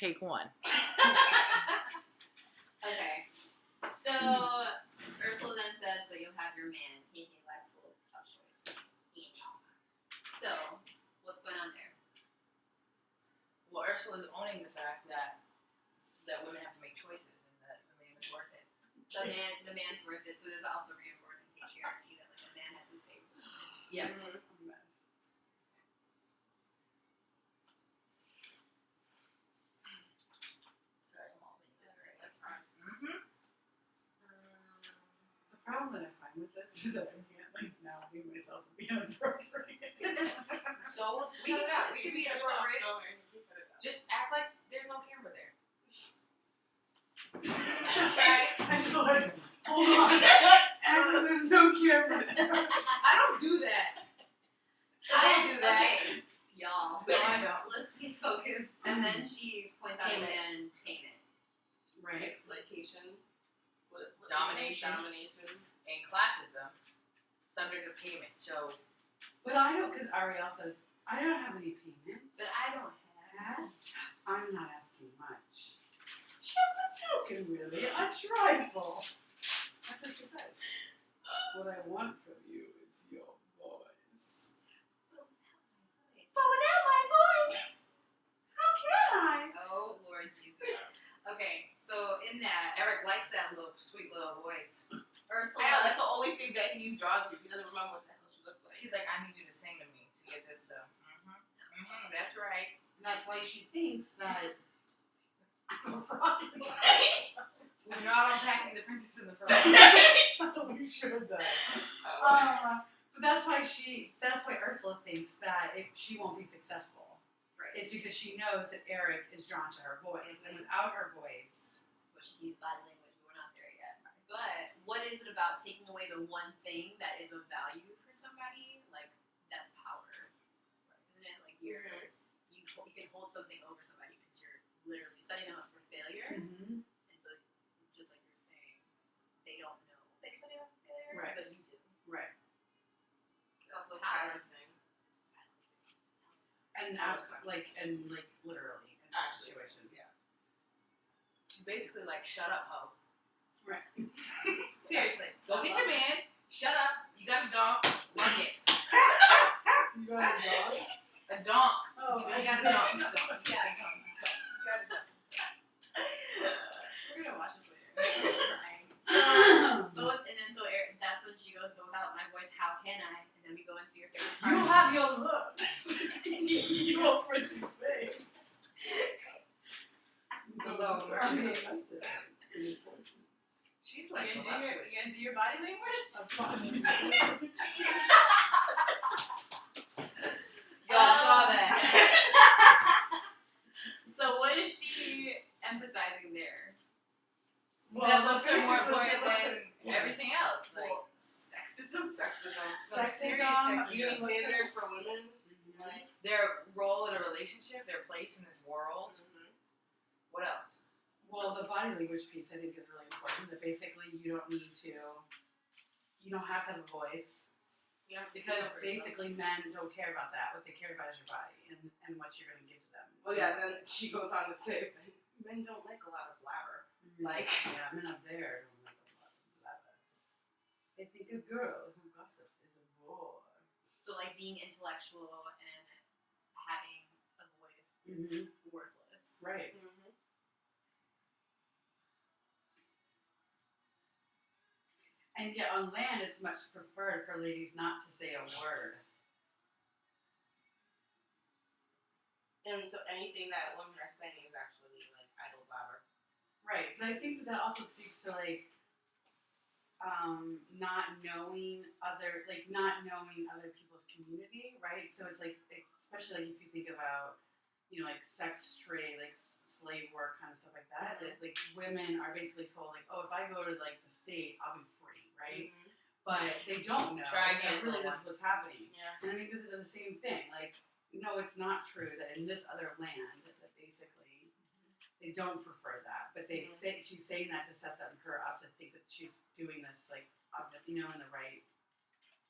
Take one. Okay. So Ursula then says that you'll have your man. He life's full of tough choices. So what's going on there? Well, Ursula's owning the fact that women have to make choices and that the man is worth it. The man's worth it. So there's also reinforcing patriarchy that like a man has to say. Yes. Sorry, I'm all in this. That's fine. The problem that I find with this is that I can't like now be myself and be inappropriate. So we'll just cut it out. We can be inappropriate. Going. Just act like there's no camera there. Right. I know. Like, hold on. And there's no camera. I don't do that. So I then, don't do that. Okay, y'all. No, I don't. Let's get focused. And then she points out again payment. Right. Exploitation. What Domination. Domination. And classism, subject of payment. So But I don't, because Ariel says, I don't have any payments. But I don't have. I'm not asking much. Just a token, really. A trifle. That's what she says. What I want from you is your voice. But without my voice. How can I? Oh, Lord Jesus. Okay, so in that, Eric likes that little sweet little voice. Ursula. Yeah, that's the only thing that he's drawn to. He doesn't remember what the hell she looks like. He's like, I need you to sing to me to get this to. That's right. And that's why she thinks that I'm a fraud. We're not unpacking the princess in the front. We should have done. Oh. But that's why Ursula thinks that she won't be successful. Right. It's because she knows that Eric is drawn to her voice, and without her voice, Which he used body language, but we're not there yet. But what is it about taking away the one thing that is of value for somebody? Like, that's power. Isn't it? Like, you can hold something over somebody because you're literally setting them up for failure. mm-hmm. And so, just like you're saying, they don't know that you're setting them up for failure, Right. but you do. Right, Also Power. silencing. and literally in this Actually, situation. yeah. She's basically like, shut up, ho. Right. Seriously. Go get your man. Shut up. You got a donk. Work it. You got a dog? A donk. Oh, You got a donk. You got it. We're gonna watch this later. Crying. Both, and then so that's when she goes, but without my voice, how can I? And then we go into your favorite part. You have your looks. Your pretty face. Hello, She's You like, gonna do your body language? y'all saw that. So what is she emphasizing there? That looks are more important than everything else. Like, Well, sexism. some serious Beauty sexism. standards for women. Right? Their role in a relationship, their place in this world. What else? Well, the body language piece I think is really important. That basically you don't have to have a voice Yeah. because basically men don't care about that. What they care about is your body and what you're going to give to them. Well, yeah. Then she goes on to say, men don't like a lot of blabber. Like, yeah, men up there don't like a lot of blabber. They think a girl who gossips is a bore. So like being intellectual and having a voice Mm-hmm. worthless. Right. And yet on land, it's much preferred for ladies not to say a word. and so anything that women are saying is actually like idle blabber. Right, but I think that also speaks to like not knowing other people's community, right? So it's like, especially like if you think about, like sex trade, like slave work kind of stuff like that. That like women are basically told like, oh, if I go to like the States, I'll be free, right? But they don't know. Try again, that really little this is what's happening. Yeah. And I think this is the same thing. Like, no, it's not true that in this other land that basically they don't prefer that, but they say she's saying that to set her up to think that she's doing this like in the right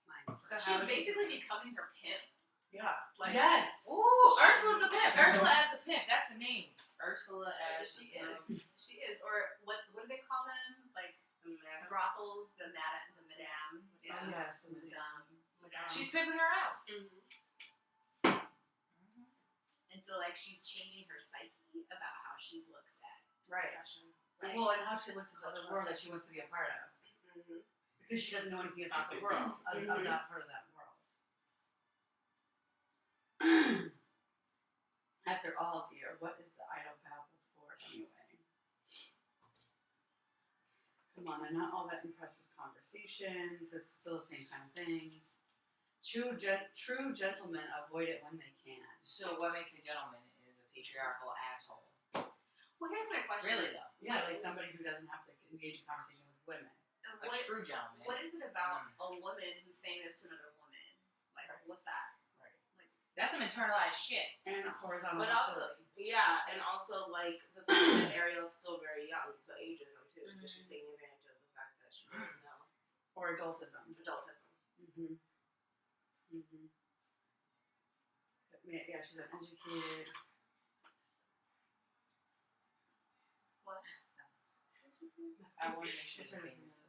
mind. So how She's do you- basically becoming her pimp. Yeah. Like, Yes. Ooh, Ursula's the pimp. Ursula as the pimp. That's the name. Ursula Ursula as She is. She is. Or what do they call them? Like Madam. brothels, the madame. Oh yes, and the Madam. She's pimping her out. And so like she's changing her psyche about how she looks at right. fashion. Right? Well, and how she looks at the other world that she wants to be a part of, because she doesn't know anything about the world of that part of that world. After all, dear, what is the idle babble for anyway? Come on, I'm not all that impressed with conversations. It's still the same kind of things. True gentlemen avoid it when they can. So what makes a gentleman is a patriarchal asshole. Well, here's my question. Really though, Yeah, like somebody who doesn't have to engage in conversation with women. a true gentleman. What is it about a woman who's saying this to another woman? Like, what's that? That's some internalized shit. And horizontal But also, hostility. yeah, and also like the fact that Ariel's still very young, so ageism too. So she's taking advantage of the fact that she doesn't know Or adultism. adultism. But yeah, she's uneducated. What? I want to make sure She's it's sort of things.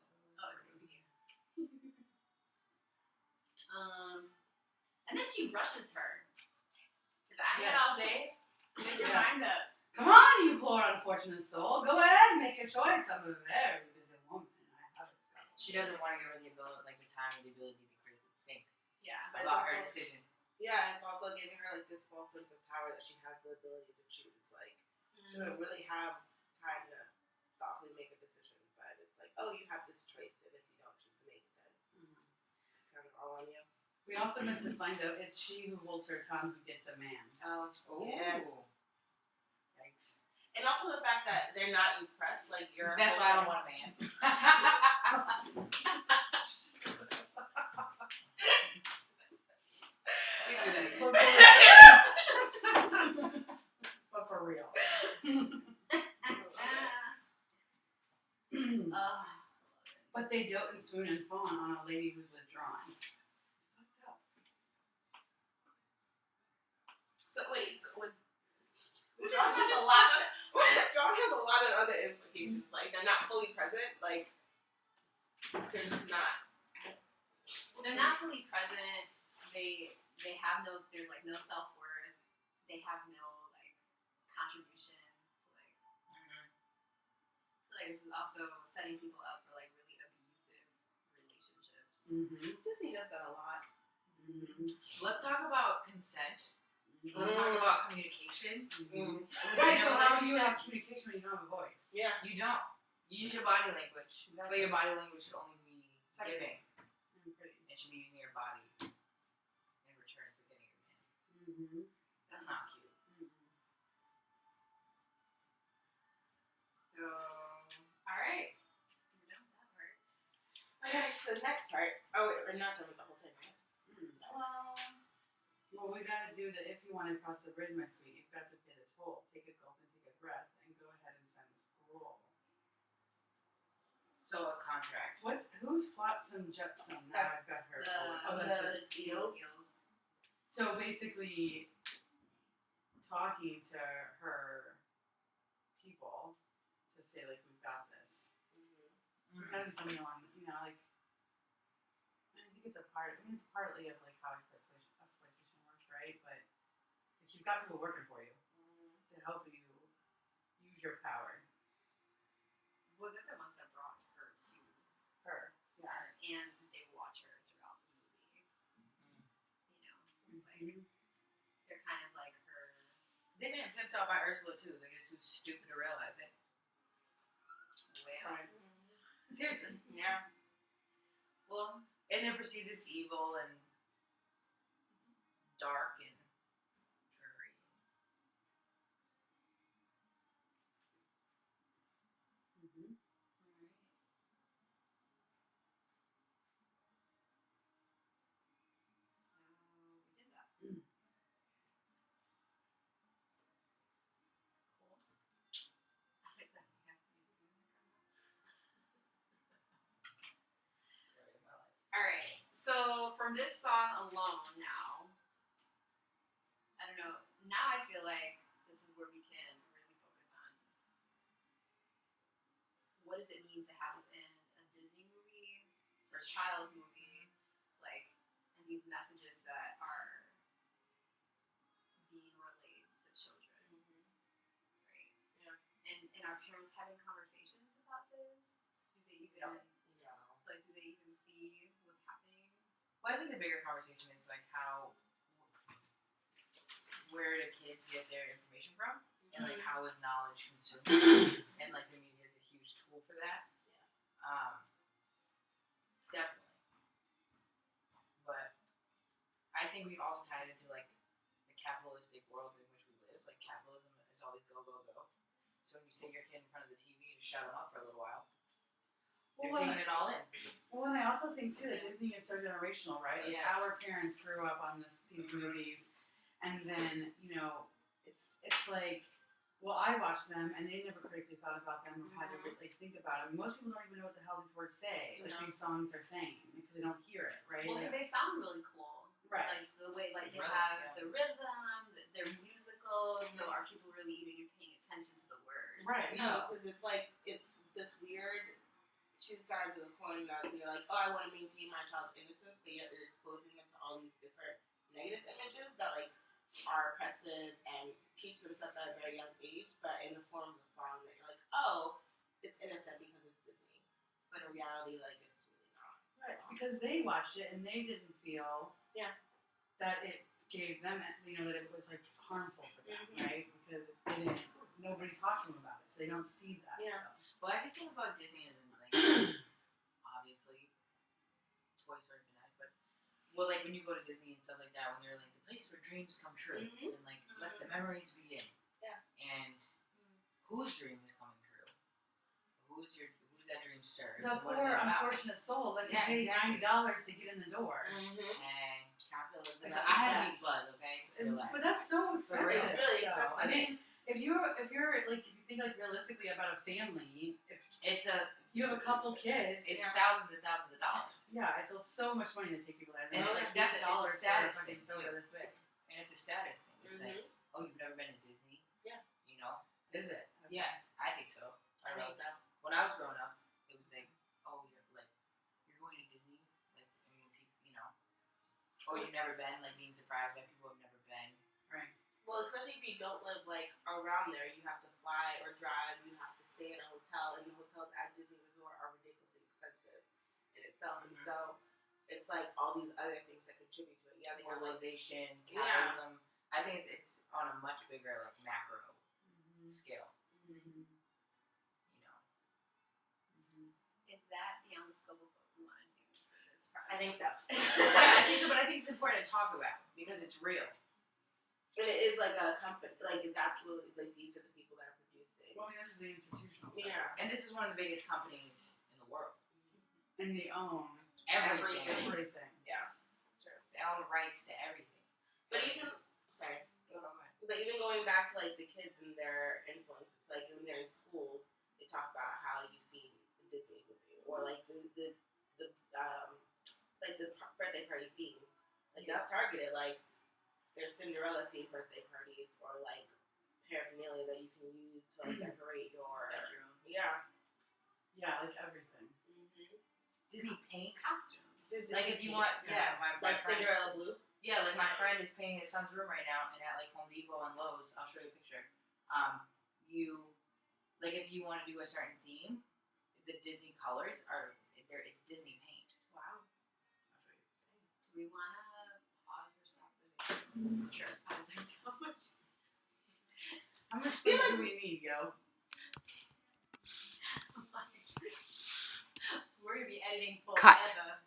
And then she rushes her. Is that Yes. all day? Make your Yeah. mind up. Come on, you poor unfortunate soul. Go ahead, make your choice. I'm a very busy woman. I have it. She doesn't want to give her the ability, like the time and the ability to critically think Yeah. But about it's her also- decision. Yeah, it's also giving her like this false sense of power that she has the ability to choose. Like she doesn't really have time to thoughtfully make a decision, but it's like, oh, you have this choice, and if you don't choose to make it, then it's kind of all on you. We also missed this line though. It's she who holds her tongue who gets a man. Oh, Ooh. yeah. Yikes. And also the fact that they're not impressed. Like you're. That's why I don't want a man. We don't do that again. But for real. But they dote and swoon and fawn on a lady who's withdrawn. It's fucked up. So wait, so with Which John is has just a lot of John has a lot of other implications. Like they're not fully present. Like they're just not. They're not fully present. They have no. There's like no self worth. They have no like contribution. So, like I feel like this is also setting people up for like really abusive relationships. Disney does that a lot. Let's talk about consent. Let's talk about communication. Right, so how do you have communication when you don't have a voice? Yeah. You don't. You use your body language, but Exactly. your body language should only be Sexy. giving. And pretty. It should be using your body in return for getting your man. That's not cute. So, all right, we're done with that part. Okay, so next part. Oh wait, we're not done with the whole thing, right? Well, we gotta do the if you want to cross the bridge, my sweet, you've got to pay the toll. Take a gulp and take a breath, and go ahead and send the scroll. So a contract. Who's Flotsam Jetsam? Now I've got her. The teals. So basically, talking to her people to say like we've got this. There's gotta be something along, like. I think it's a part. I mean, it's partly of like how exploitation works, right? But like, you've got people working for you to help you use your power. Well, they're the ones that brought her to Her, yeah. her, and they watch her throughout the movie. Like they're kind of like her. They've been pimped out by Ursula too. They're just too stupid to realize it. Well, Right. Seriously. Yeah. Well, and then perceives as evil and dark and dreary. so we did that. Cool. I like that we have music in the Story of my life. All right. So from this song alone, now, I don't know. Now I feel like this is where we can really focus on does it mean to have this in a Disney movie or a child's movie, like, and these messages that are being relayed to children, right? Yeah. And are parents having conversations about this? Do they even No. like? Do they even see what's happening? Well, I think the bigger conversation is like where do kids get their information from, and like how is knowledge consumed, and like the media is a huge tool for that. Definitely. But I think we've also tied into like the capitalistic world in which we live. Like capitalism is always go go go. So when you sit your kid in front of the TV, just shut them up for a little while. They're Well, taking it all in. Well, and I also think too that Disney is so generational, right? Like Yes. our parents grew up on these movies, and then it's like, well, I watched them and they never critically thought about them or had to like think about them. Most people don't even know what the hell these words say, like No. these songs are saying, because they don't hear it, right? Well, Like, they sound really cool. right. Like the way, like they Really, have yeah. the rhythm, they're musical. So are people really even paying attention to the words? Right. No, because it's like it's this weird two sides of the coin that you're like, oh, I want to maintain my child's innocence, but yet you're exposing them to all these different negative images that like are oppressive and teach them stuff at a very young age, but in the form of a song that you're like, oh, it's innocent because it's Disney, but in reality, like it's really not. Right, because they watched it and they didn't feel that it gave them, that it was like harmful for them, right? Because it didn't, nobody talked to them about it, so they don't see that Yeah. stuff. Well, I just think about Disney as in like obviously Toy Story fanatic, but like when you go to Disney and stuff like that, when they're like the place where dreams come true, and like let the memories begin. Yeah. And whose dream is coming true? Who's that dream served? The What is poor, it about? unfortunate soul that can Yeah, pay exactly. $90 to get in the door. And Capitalism. so I had a big buzz, okay? Relax. But that's so expensive. It's really though. expensive. I mean, It is. if you're like, if you think like realistically about a family, if It's you have a couple kids, thousands and thousands of dollars, yeah, it's so much money to take people there. And And it's like that's it's a $8 status for a fucking thing, soda too. this big. and it's a status thing. It's like, oh, you've never been to Disney? Yeah. You know? Is it? Yes, I think so. I think so. When I was growing up, it was like, oh, you're going to Disney, like, I mean, people, or you've never been, like being surprised by people who've never been. Right. Well, especially if you don't live like around there, you have to fly or drive. You have to stay in a hotel, and the hotels at Disney Resort are ridiculously expensive in itself. And so it's like all these other things that contribute to it. Yeah, they have like Globalization, Yeah. capitalism. I think it's on a much bigger like macro scale. Mm-hmm. Is that beyond the scope of what we want to do for this project? I think so. Yeah, I think so, but I think it's important to talk about because it's real. And it is like a company, like that's literally like these are the people that are producing. Well, I mean, this is the institutional. thing. Yeah. And this is one of the biggest companies in the world. And they own Everything. everything. Yeah, it's true. They own rights to everything. But even sorry, Go ahead. but even going back to like the kids and their influence, it's like when they're in schools, they talk about how you've seen the Disney movie or like the birthday party themes. Like it's targeted. Like there's Cinderella themed birthday parties or like paraphernalia that you can use to like decorate your Bedroom. yeah. Yeah, like everything. Disney paint. Costumes. Like if you want, my like friend. Cinderella blue. Yeah, like my friend is painting his son's room right now, and at like Home Depot and Lowe's, I'll show you a picture. If you want to do a certain theme, the Disney colors are there. It's Disney paint. Wow. I'll show you. Do we want to pause or stop the video? Sure. I was like, how much? How much food do we need, yo? We're gonna be editing full Cut. Eva.